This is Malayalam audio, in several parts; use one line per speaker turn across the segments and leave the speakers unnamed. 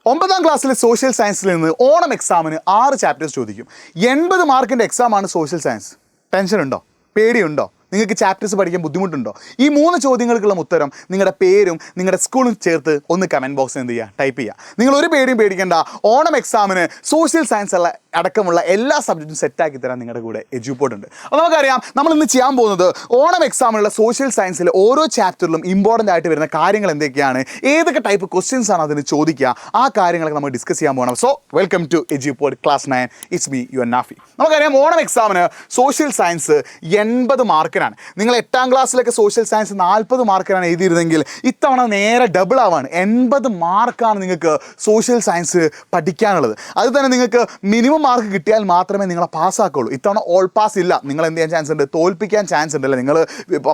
ഒമ്പതാം ക്ലാസ്സിലെ സോഷ്യൽ സയൻസിൽ നിന്ന് ഓണം എക്സാമിന് 6 ചാപ്റ്റേഴ്സ് ചോദിക്കും. 80 മാർക്കിൻ്റെ എക്സാമാണ് സോഷ്യൽ സയൻസ്. ടെൻഷൻ ഉണ്ടോ? പേടിയുണ്ടോ? നിങ്ങൾക്ക് ചാപ്റ്റേഴ്സ് പഠിക്കാൻ ബുദ്ധിമുട്ടുണ്ടോ? ഈ 3 ചോദ്യങ്ങൾക്കുള്ള ഉത്തരം നിങ്ങളുടെ പേരും നിങ്ങളുടെ സ്കൂളും ചേർത്ത് ഒന്ന് കമൻറ്റ് ബോക്സിൽ എന്ത് ചെയ്യുക, ടൈപ്പ് ചെയ്യുക. നിങ്ങൾ ഒരു പേടിയും പേടിക്കേണ്ട. ഓണം എക്സാമിന് സോഷ്യൽ സയൻസ് അടക്കമുള്ള എല്ലാ സബ്ജക്റ്റും സെറ്റാക്കി തരാൻ നിങ്ങളുടെ കൂടെ എജ്യൂപോർട്ട് ഉണ്ട്. അപ്പോൾ നമുക്കറിയാം, നമ്മൾ ഇന്ന് ചെയ്യാൻ പോകുന്നത് ഓണം എക്സാമിനുള്ള സോഷ്യൽ സയൻസിൽ ഓരോ ചാപ്റ്ററിലും ഇമ്പോർട്ടൻ്റ് ആയിട്ട് വരുന്ന കാര്യങ്ങൾ എന്തൊക്കെയാണ്, ഏതൊക്കെ ടൈപ്പ് ക്വസ്റ്റ്യൻസ് ആണ് അതിന് ചോദിക്കുക, ആ കാര്യങ്ങളൊക്കെ നമ്മൾ ഡിസ്കസ് ചെയ്യാൻ പോകണം. So welcome to Eduport class 9. It's me your Nafi. നമുക്കറിയാം, ഓണം എക്സാമിന് സോഷ്യൽ സയൻസ് 80 മാർക്കിനാണ്. നിങ്ങൾ 8ാം ക്ലാസ്സിലൊക്കെ സോഷ്യൽ സയൻസ് 40 മാർക്കിനാണ് എഴുതിയിരുന്നെങ്കിൽ ഇത്തവണ നേരെ ഡബിൾ ആവാണ്. 80 മാർക്കാണ് നിങ്ങൾക്ക് സോഷ്യൽ സയൻസ് പഠിക്കാനുള്ളത്. അത് തന്നെ നിങ്ങൾക്ക് മിനിമം മാർക്ക് കിട്ടിയാൽ മാത്രമേ നിങ്ങളെ പാസ്സാക്കുള്ളൂ. ഇത്തവണ ഓൾ പാസ് ഇല്ല. നിങ്ങൾ എന്ത് ചെയ്യാൻ ചാൻസ് ഉണ്ട്? തോൽപ്പിക്കാൻ ചാൻസ് ഉണ്ട്. അല്ലേ, നിങ്ങൾ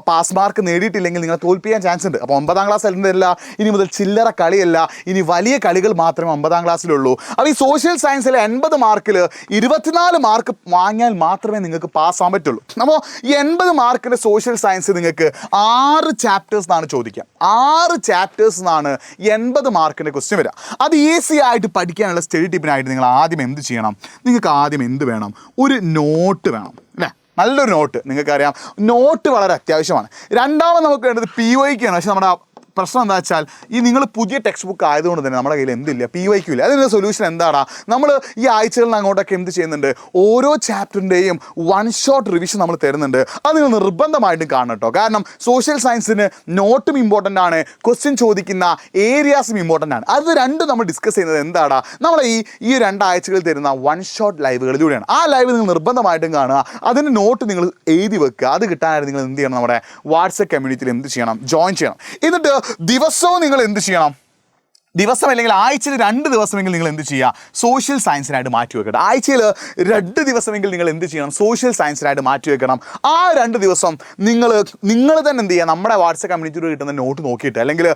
പാസ് മാർക്ക് നേടിയിട്ടില്ലെങ്കിൽ നിങ്ങൾ തോൽപ്പിക്കാൻ ചാൻസ് ഉണ്ട്. അപ്പോൾ 9ാം ക്ലാസ് അല്ല, ഇനി മുതൽ ചില്ലറ കളിയല്ല, ഇനി വലിയ കളികൾ മാത്രമേ 9ാം ക്ലാസ്സിലുള്ളൂ. അപ്പോൾ ഈ സോഷ്യൽ സയൻസിലെ 80 മാർക്കിൽ 24 മാർക്ക് വാങ്ങിയാൽ മാത്രമേ നിങ്ങൾക്ക് പാസ്സാകാൻ പറ്റുള്ളൂ. അപ്പോൾ ഈ 80 മാർക്കിൻ്റെ സോഷ്യൽ സയൻസ് നിങ്ങൾക്ക് 6 ചാപ്റ്റേഴ്സ് എന്നാണ് ചോദിക്കുക. 6 ചാപ്റ്റേഴ്സ് എന്നാണ് 80 മാർക്കിൻ്റെ ക്വസ്റ്റ്യൻ വരിക. അത് ഈസി ആയിട്ട് പഠിക്കാനുള്ള സ്റ്റഡി ടിപ്പിനായിട്ട് നിങ്ങൾ ആദ്യം എന്ത് ചെയ്യണം? നിങ്ങൾക്ക് ആദ്യം എന്ത് വേണം? ഒരു നോട്ട് വേണം, അല്ലേ? നല്ലൊരു നോട്ട്. നിങ്ങൾക്കറിയാം, നോട്ട് വളരെ അത്യാവശ്യമാണ്. രണ്ടാമത് നമുക്ക് വേണ്ടത് PYQ ആണ്. പക്ഷേ നമ്മുടെ പ്രശ്നം എന്താ വെച്ചാൽ, ഈ നിങ്ങൾ പുതിയ ടെക്സ്റ്റ് ബുക്ക് ആയതുകൊണ്ട് തന്നെ നമ്മുടെ കയ്യിൽ എന്തില്ല, PYQ ഇല്ല. അതിൻ്റെ സൊല്യൂഷൻ എന്താണ്? നമ്മൾ ഈ ആഴ്ചകളിൽ അങ്ങോട്ടൊക്കെ എന്ത് ചെയ്യുന്നുണ്ട്? ഓരോ ചാപ്റ്ററിൻ്റെയും 1 ഷോട്ട് റിവിഷൻ നമ്മൾ തരുന്നുണ്ട്. അത് നിങ്ങൾ നിർബന്ധമായിട്ടും കാണണം കേട്ടോ. കാരണം സോഷ്യൽ സയൻസിന് നോട്ടും ഇമ്പോർട്ടൻ്റ് ആണ്, ക്വസ്റ്റ്യൻ ചോദിക്കുന്ന ഏരിയാസും ഇമ്പോർട്ടൻ്റ് ആണ്. അത് രണ്ടും നമ്മൾ ഡിസ്കസ് ചെയ്യുന്നത് എന്താണ്? നമ്മൾ ഈ 2 ആഴ്ചകളിൽ തരുന്ന 1 ഷോട്ട് ലൈവുകളിലൂടെയാണ്. ആ ലൈവ് നിങ്ങൾ നിർബന്ധമായിട്ടും കാണുക. അതിൻ്റെ നോട്ട് നിങ്ങൾ എഴുതി വെക്കുക. അത് കിട്ടാനായിട്ട് നിങ്ങൾ എന്ത് ചെയ്യണം? നമ്മുടെ വാട്സപ്പ് കമ്മ്യൂണിറ്റിയിൽ എന്ത് ചെയ്യണം? ജോയിൻ ചെയ്യണം. എന്നിട്ട് ദിവസവും നിങ്ങൾ എന്ത് ചെയ്യണം? ദിവസം അല്ലെങ്കിൽ ആഴ്ചയിൽ 2 ദിവസമെങ്കിൽ നിങ്ങൾ എന്ത് ചെയ്യുക? സോഷ്യൽ സയൻസിനായിട്ട് മാറ്റി വെക്കണം. ആഴ്ചയിൽ 2 ദിവസമെങ്കിൽ നിങ്ങൾ എന്ത് ചെയ്യണം? സോഷ്യൽ സയൻസിനായിട്ട് മാറ്റി വെക്കണം. ആ 2 ദിവസം നിങ്ങൾ തന്നെ എന്ത് ചെയ്യുക? നമ്മുടെ വാട്സപ്പ് കമ്മ്യൂണിറ്റിയിൽ കിട്ടുന്ന നോട്ട് നോക്കിയിട്ട്, അല്ലെങ്കിൽ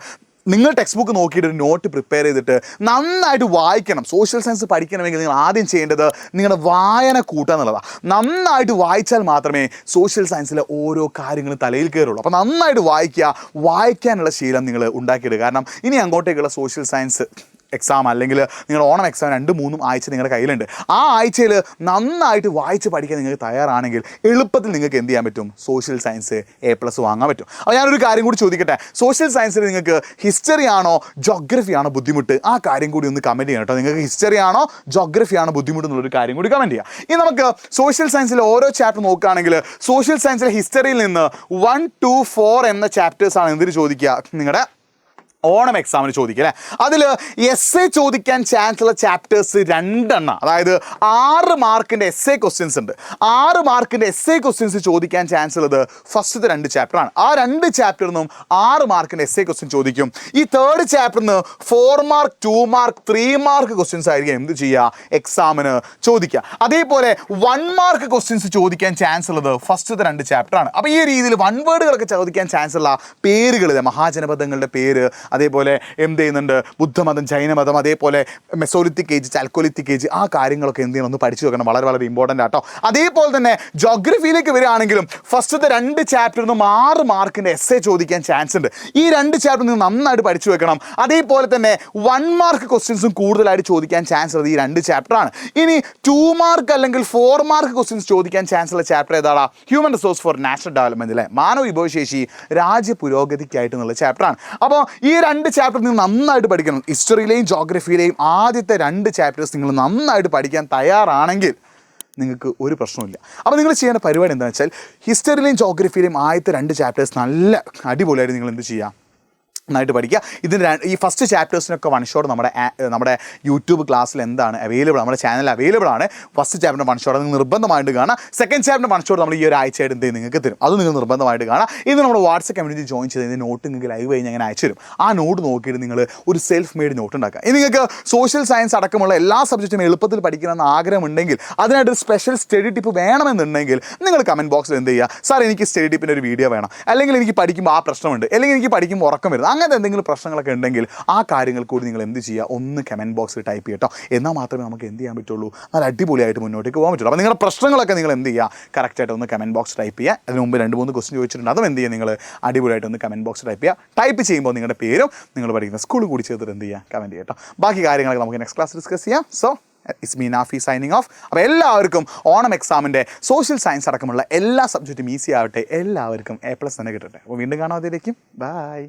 നിങ്ങൾ ടെക്സ്റ്റ് ബുക്ക് നോക്കിയിട്ട് ഒരു നോട്ട് പ്രിപ്പയർ ചെയ്തിട്ട് നന്നായിട്ട് വായിക്കണം. സോഷ്യൽ സയൻസ് പഠിക്കണമെങ്കിൽ നിങ്ങൾ ആദ്യം ചെയ്യേണ്ടത് നിങ്ങളുടെ വായന കൂട്ടുക എന്നുള്ളതാണ്. നന്നായിട്ട് വായിച്ചാൽ മാത്രമേ സോഷ്യൽ സയൻസിലെ ഓരോ കാര്യങ്ങളും തലയിൽ കയറുള്ളൂ. അപ്പോൾ നന്നായിട്ട് വായിക്കാനുള്ള ശീലം നിങ്ങൾ ഉണ്ടാക്കിയിടുക. കാരണം ഇനി അങ്ങോട്ടേക്കുള്ള സോഷ്യൽ സയൻസ് എക്സാം അല്ലെങ്കിൽ നിങ്ങളുടെ ഓണം എക്സാം 2-3 ആഴ്ച നിങ്ങളുടെ കയ്യിലുണ്ട്. ആ ആഴ്ചയിൽ നന്നായിട്ട് വായിച്ച് പഠിക്കാൻ നിങ്ങൾക്ക് തയ്യാറാണെങ്കിൽ എളുപ്പത്തിൽ നിങ്ങൾക്ക് എന്ത് ചെയ്യാൻ പറ്റും? സോഷ്യൽ സയൻസ് A+ വാങ്ങാൻ പറ്റും. അപ്പോൾ ഞാനൊരു കാര്യം കൂടി ചോദിക്കട്ടെ. സോഷ്യൽ സയൻസിൽ നിങ്ങൾക്ക് ഹിസ്റ്ററി ആണോ ജോഗ്രഫി ആണോ ബുദ്ധിമുട്ട്? ആ കാര്യം കൂടി ഒന്ന് കമൻറ്റ് ചെയ്യണം കേട്ടോ. നിങ്ങൾക്ക് ഹിസ്റ്ററി ആണോ ജോഗ്രഫി ആണോ ബുദ്ധിമുട്ട് എന്നുള്ളൊരു കാര്യം കൂടി കമൻറ്റ് ചെയ്യാം. ഇനി നമുക്ക് സോഷ്യൽ സയൻസിലെ ഓരോ ചാപ്റ്റർ നോക്കുകയാണെങ്കിൽ സോഷ്യൽ സയൻസിലെ ഹിസ്റ്ററിയിൽ നിന്ന് 1, 2, 4 എന്ന ചാപ്റ്റേഴ്സാണ് എന്തിന് ചോദിക്കുക? നിങ്ങളുടെ ഓണം എക്സാമിന് ചോദിക്കുക, അല്ലേ? അതിൽ essay ചോദിക്കാൻ ചാൻസ് ഉള്ള ചാപ്റ്റേഴ്സ് 2 എണ്ണം. അതായത് 6 മാർക്കിൻ്റെ essay ക്വസ്റ്റ്യൻസ് ഉണ്ട്. 6 മാർക്കിൻ്റെ essay ക്വസ്റ്റ്യൻസ് ചോദിക്കാൻ ചാൻസ് ഉള്ളത് ഫസ്റ്റത്തെ 2 ചാപ്റ്ററാണ്. ആ 2 ചാപ്റ്ററിൽ നിന്നും 6 മാർക്കിൻ്റെ essay ക്വസ്റ്റ്യൻ ചോദിക്കും. ഈ 3rd ചാപ്റ്ററിൽ നിന്ന് 4 മാർക്ക്, 2 മാർക്ക്, 3 മാർക്ക് ക്വസ്റ്റ്യൻസ് ആയിരിക്കും എന്ത് ചെയ്യുക? എക്സാമിന് ചോദിക്കുക. അതേപോലെ 1 മാർക്ക് ക്വസ്റ്റ്യൻസ് ചോദിക്കാൻ ചാൻസ് ഉള്ളത് ഫസ്റ്റത്തെ 2 ചാപ്റ്ററാണ്. അപ്പോൾ ഈ രീതിയിൽ 1 വേർഡുകളൊക്കെ ചോദിക്കാൻ ചാൻസ് ഉള്ള പേരുകൾ, മഹാജനപദങ്ങളുടെ പേര്, അതേപോലെ എന്ത് ചെയ്യുന്നുണ്ട്? ബുദ്ധമതം, ജൈനമതം, അതേപോലെ മെസോലിത്തിക് ഏജ്, ചാൽക്കോലിത്തിക് ഏജ്, ആ കാര്യങ്ങളൊക്കെ എന്ത് ചെയ്യണം? ഒന്ന് പഠിച്ചു വെക്കണം. വളരെ വളരെ ഇമ്പോർട്ടൻ്റ് ആട്ടോ. അതേപോലെ തന്നെ ജോഗ്രഫിയിലേക്ക് വരികയാണെങ്കിലും ഫസ്റ്റത്തെ 2 ചാപ്റ്ററിൽ നിന്നും 6 മാർക്കിൻ്റെ essay ചോദിക്കാൻ ചാൻസ് ഉണ്ട്. ഈ 2 ചാപ്റ്റർ നിങ്ങൾ നന്നായിട്ട് പഠിച്ചു വെക്കണം. അതേപോലെ തന്നെ 1 മാർക്ക് ക്വസ്റ്റ്യൻസും കൂടുതലായിട്ട് ചോദിക്കാൻ ചാൻസ് ഉള്ളത് ഈ 2 ചാപ്റ്ററാണ്. ഇനി 2 മാർക്ക് അല്ലെങ്കിൽ 4 മാർക്ക് ക്വസ്റ്റ്യൻസ് ചോദിക്കാൻ ചാൻസ് ഉള്ള ചാപ്റ്റർ ഏതാണ്? Human resource four national development, അല്ലേ? മാനവ വിഭവശേഷി രാജ്യ പുരോഗതിക്കായിട്ടുള്ള ചാപ്റ്ററാണ്. അപ്പോൾ ഈ 2 ചാപ്റ്റർ നിങ്ങൾ നന്നായിട്ട് പഠിക്കണം. ഹിസ്റ്ററിയിലെയും ജോഗ്രഫിയിലെയും ആദ്യത്തെ 2 ചാപ്റ്റേഴ്സ് നിങ്ങൾ നന്നായിട്ട് പഠിക്കാൻ തയ്യാറാണെങ്കിൽ നിങ്ങൾക്ക് ഒരു പ്രശ്നമില്ല. അപ്പോൾ നിങ്ങൾ ചെയ്യേണ്ട പരിപാടി എന്താണെന്ന് വെച്ചാൽ, ഹിസ്റ്ററിയിലെയും ജോഗ്രഫിയിലെയും ആദ്യത്തെ 2 ചാപ്റ്റേഴ്സ് നല്ല അടിപൊളിയായിട്ട് നിങ്ങൾ എന്ത് ചെയ്യുക? നന്നായിട്ട് പഠിക്കുക. ഇതിന് ഈ ഫസ്റ്റ് ചാപ്റ്റേഴ്സിനൊക്കെ 1 ഷോട്ട് നമ്മുടെ യൂട്യൂബ് ക്ലാസ്സിൽ എന്താണ് അവൈലബിൾ, നമ്മുടെ ചാനൽ അവൈലബിൾ ആണ്. ഫസ്റ്റ് ചാപ്റ്ററിൻ്റെ 1 ഷോട്ട് നിങ്ങൾ നിർബന്ധമായിട്ട് കാണാം. സെക്കൻഡ് ചാപ്റ്ററിൻ്റെ 1 ഷോട്ട് നമ്മൾ ഈ ഒരു ആഴ്ചയായിട്ട് എന്ത് നിങ്ങൾക്ക് തരും, അത് നിങ്ങൾ നിർബന്ധമായിട്ട് കാണാം. ഇത് നമ്മുടെ വാട്സപ്പ് കമ്മ്യൂണിറ്റി ജോയിൻ ചെയ്ത് നോട്ട് നിങ്ങൾക്ക് ലൈവ് കഴിഞ്ഞ് അങ്ങനെ അയച്ചു തരും. ആ നോട്ട് നോക്കിയിട്ട് നിങ്ങൾ ഒരു സെൽഫ് മെയ്ഡ് നോട്ട് ഉണ്ടാക്കുക. ഇനി നിങ്ങൾക്ക് സോഷ്യൽ സയൻസ് അടക്കമുള്ള എല്ലാ സബ്ജക്റ്റും എളുപ്പത്തിൽ പഠിക്കണമെന്ന് ആഗ്രഹമുണ്ടെങ്കിൽ, അതിനായിട്ട് സ്പെഷ്യൽ സ്റ്റഡി ടിപ്പ് വേണമെന്നുണ്ടെങ്കിൽ നിങ്ങൾ കമൻറ്റ് ബോക്സിൽ എന്ത് ചെയ്യുക? സാർ, എനിക്ക് സ്റ്റഡി ടിപ്പിൻ്റെ ഒരു വീഡിയോ വേണം, അല്ലെങ്കിൽ എനിക്ക് പഠിക്കുമ്പോൾ ആ പ്രശ്നമുണ്ട്, അല്ലെങ്കിൽ എനിക്ക് പഠിക്കുമ്പോൾ ഉറക്കം വരുന്നത്, അങ്ങനത്തെ എന്തെങ്കിലും പ്രശ്നങ്ങളൊക്കെ ഉണ്ടെങ്കിൽ ആ കാര്യങ്ങൾ കൂടി നിങ്ങൾ എന്ത് ചെയ്യുക, ഒന്ന് കമൻറ്റ് ബോക്സിൽ ടൈപ്പ് ചെയ്യട്ടോ. എന്നാൽ മാത്രമേ നമുക്ക് എന്ത് ചെയ്യാൻ പറ്റുള്ളൂ, നല്ല അടിപൊളിയായിട്ട് മുന്നോട്ടേക്ക് പോകാൻ പറ്റുള്ളൂ. അപ്പോൾ നിങ്ങളുടെ പ്രശ്നങ്ങളൊക്കെ നിങ്ങൾ എന്ത് ചെയ്യുക, കറക്റ്റായിട്ട് ഒന്ന് കമൻറ്റ് ബോക്സ് ടൈപ്പ് ചെയ്യുക. അതിന് മുമ്പ് 2-3 ക്വസ്റ്റ്യൻ ചോദിച്ചിട്ടുണ്ട്, അതും എന്ത് ചെയ്യുക, നിങ്ങൾ അടിപൊളിയായിട്ട് ഒന്ന് കമൻറ്റ് ബോക്സ് ടൈപ്പ് ചെയ്യുക. ടൈപ്പ് ചെയ്യുമ്പോൾ നിങ്ങളുടെ പേരും നിങ്ങൾ പഠിക്കുന്ന സ്കൂൾ കൂടി ചേർത്തിട്ട് എന്ത് ചെയ്യുക, കമൻറ്റ് ചെയ്യട്ടോ. ബാക്കി കാര്യങ്ങളൊക്കെ നമുക്ക് നെക്സ്റ്റ് ക്ലാസ് ഡിസ്കസ് ചെയ്യാം. So it's me Nafi signing off. അപ്പോൾ എല്ലാവർക്കും ഓണം എക്സാമിൻ്റെ സോഷ്യൽ സയൻസ് അടക്കമുള്ള എല്ലാ സബ്ജക്റ്റും ഈസി ആവട്ടെ, എല്ലാവർക്കും A+ തന്നെ കിട്ടട്ടെ. അപ്പോൾ വീണ്ടും കാണാം, അതിലേക്കും ബൈ.